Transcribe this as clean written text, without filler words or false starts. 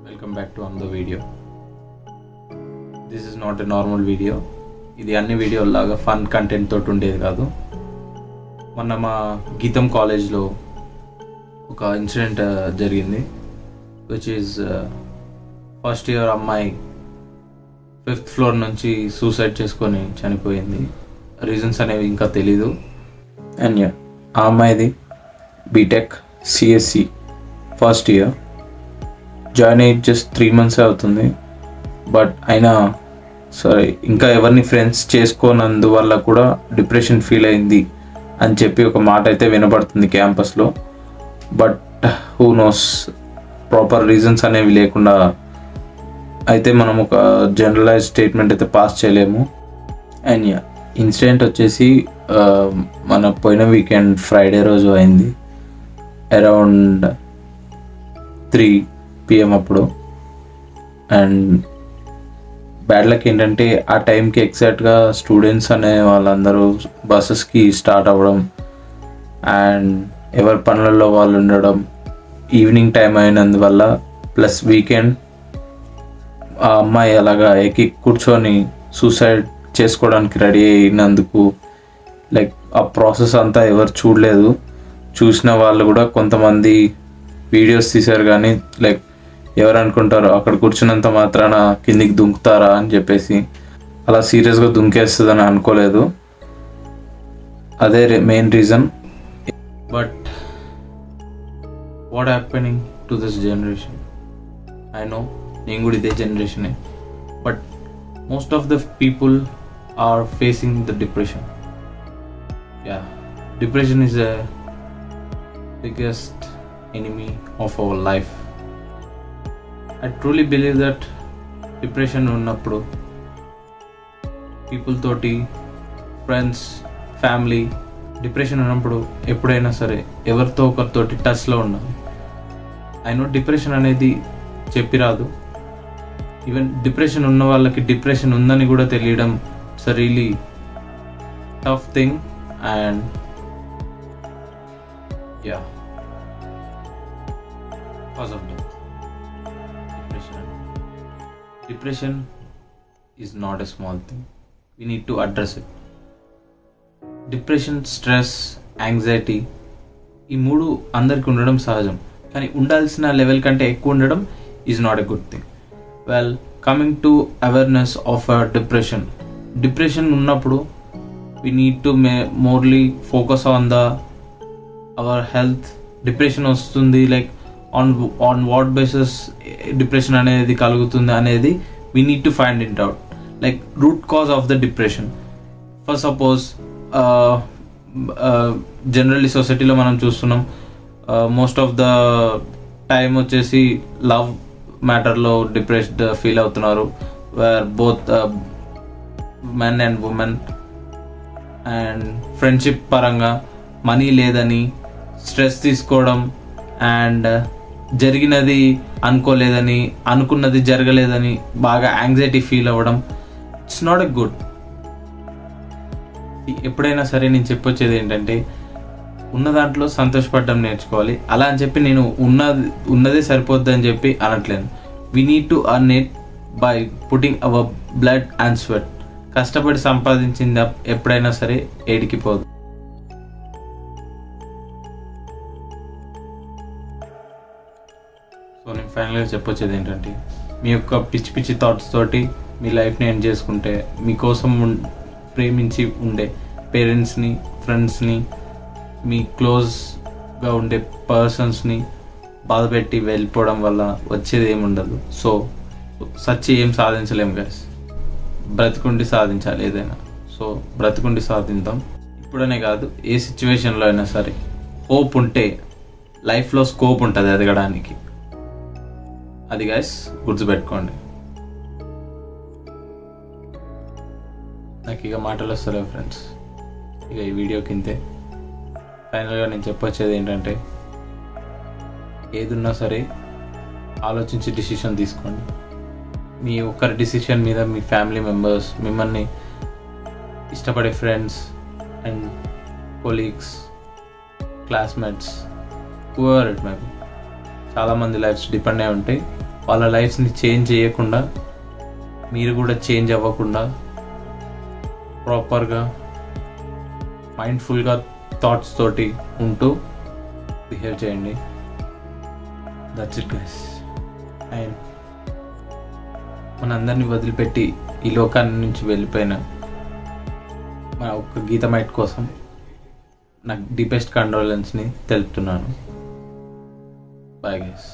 Welcome back to another video. This is not a normal video. ఇది అన్ని video లాగా fun content తోటి ఉండేది కాదు. మొన్న మా గీతం కాలేజ్లో ఒక ఇన్సిడెంట్ జరిగింది, విచ్ ఈజ్ ఫస్ట్ ఇయర్ అమ్మాయి 5th ఫ్లోర్ నుంచి సూసైడ్ చేసుకొని చనిపోయింది. రీజన్స్ అనేవి ఇంకా తెలీదు. అండ్ ఆ అమ్మాయిది B Tech CSC first year, join అయ్యి జస్ట్ 3 months అవుతుంది. బట్ అయినా సరే ఇంకా ఎవరిని ఫ్రెండ్స్ చేసుకోనందువల్ల కూడా డిప్రెషన్ ఫీల్ అయింది అని చెప్పి ఒక మాట అయితే వినపడుతుంది క్యాంపస్లో. But who knows, proper reasons అనేవి లేకుండా అయితే మనం ఒక జనరలైజ్ స్టేట్మెంట్ అయితే పాస్ చేయలేము. అండ్ ఇన్సిడెంట్ వచ్చేసి మన పోయిన వీకెండ్ ఫ్రైడే రోజు అయింది, అరౌండ్ 3 PM అప్పుడు. అండ్ బ్యాడ్ లక్ ఏంటంటే ఆ టైంకి ఎగ్జాక్ట్గా స్టూడెంట్స్ అనే వాళ్ళందరూ బస్సెస్కి స్టార్ట్ అవ్వడం అండ్ ఎవరి పనులలో వాళ్ళు ఉండడం, ఈవినింగ్ టైం అయినందువల్ల ప్లస్ వీకెండ్ ఆ అమ్మాయి అలాగా ఎక్కి కూర్చొని సూసైడ్ చేసుకోవడానికి రెడీ అయినందుకు లైక్ ఆ ప్రాసెస్ అంతా ఎవరు చూడలేదు. చూసిన వాళ్ళు కూడా కొంతమంది వీడియోస్ తీశారు, కానీ లైక్ ఎవరు అనుకుంటారు అక్కడ కూర్చున్నంత మాత్రాన కిందికి దుంకుతారా అని చెప్పేసి అలా సీరియస్గా దుంకేస్తుందని అనుకోలేదు. అదే main reason. But what happening to this generation? I know నేను కూడా ఇదే జనరేషనే, but most of the people are facing the depression. Depression is a biggest enemy of our life. I truly believe that depression ఉన్నప్పుడు people తోటి, friends, family, depression ఉన్నప్పుడు ఎప్పుడైనా సరే ఎవరితో ఒకరితోటి టచ్లో ఉండాలి. ఐ నో డిప్రెషన్ అనేది చెప్పి రాదు. ఈవెన్ డిప్రెషన్ ఉన్న వాళ్ళకి డిప్రెషన్ ఉందని కూడా తెలియడం it's a really tough thing. And cause of death, depression is not a small thing. We need to address it. Depression, stress, anxiety ఈ 3 అందరికి ఉండడం సహజం, కానీ ఉండాల్సిన లెవెల్ కంటే ఎక్కువ ఉండడం is not a good thing. Well, coming to awareness of depression. Depression ఉన్నప్పుడు we need to mostly focus on our health. Depression వస్తుంది like on what basis depression అనేది కలుగుతుంది అనేది we need to find it out, like root cause of the depression. For suppose generally సొసైటీలో మనం చూస్తున్నాం, most of the time వచ్చేసి love మ్యాటర్లో depressed feel అవుతున్నారు, where both men and women. And friendship పరంగా money లేదని స్ట్రెస్ తీసుకోవడం, and జరిగినది అనుకోలేదని, అనుకున్నది జరగలేదని బాగా యాంగ్జైటీ ఫీల్ అవ్వడం. It's not a good. ఎప్పుడైనా సరే నేను చెప్పొచ్చేది ఏంటంటే ఉన్న దాంట్లో సంతోషపడడం నేర్చుకోవాలి. అలా అని చెప్పి నేను ఉన్నదే సరిపోద్ది అని చెప్పి అనట్లేను. We need to earn it by putting our blood and sweat. కష్టపడి సంపాదించింది ఎప్పుడైనా సరే ఏడికి పోదు. సో నేను ఫైనల్గా చెప్పొచ్చేది ఏంటంటే, మీ యొక్క పిచ్చి పిచ్చి థాట్స్ తోటి మీ లైఫ్ని ఎండ్ చేసుకుంటే, మీకోసం ప్రేమించి ఉండే పేరెంట్స్ని, ఫ్రెండ్స్ని, మీ క్లోజ్గా ఉండే పర్సన్స్ని బాధపెట్టి వెళ్ళిపోవడం వల్ల వచ్చేది ఏముండదు. సో సచ్చి ఏం సాధించలేము గైస్. బ్రతికుండి సాధించాలి ఏదైనా. సో బ్రతికుండి సాధిద్దాం. ఇప్పుడనే కాదు, ఏ సిచ్యువేషన్లో అయినా సరే హోప్ ఉంటే లైఫ్లో స్కోప్ ఉంటుంది ఎదగడానికి. అది గైస్ గుర్తుపెట్టుకోండి. నాకు ఇక మాటలు వస్తలేవు ఫ్రెండ్స్, ఇక ఈ వీడియోకి ఇంతే. ఫైనల్గా నేను చెప్పొచ్చేది ఏంటంటే, ఏదున్నా సరే ఆలోచించి డిసిషన్ తీసుకోండి. మీ ఒక్కరి డిసిషన్ మీద మీ ఫ్యామిలీ మెంబర్స్, మిమ్మల్ని ఇష్టపడే friends and colleagues, classmates, whoever it may be, చాలామంది లైఫ్స్ డిపెండ్ అయి ఉంటాయి. వాళ్ళ లైఫ్స్ని చేంజ్ చేయకుండా, మీరు కూడా చేంజ్ అవ్వకుండా ప్రాపర్గా మైండ్ఫుల్గా థాట్స్ తోటి ఉంటూ బిహేవ్ చేయండి. That's it guys. అండ్ మనందరినీ వదిలిపెట్టి ఈ లోకాన్ని నుంచి వెళ్ళిపోయిన మన ఒక్క గీతమైట్ కోసం నాకు డీపెస్ట్ కండోలెన్స్ని తెలుపుతున్నాను. Bye guys.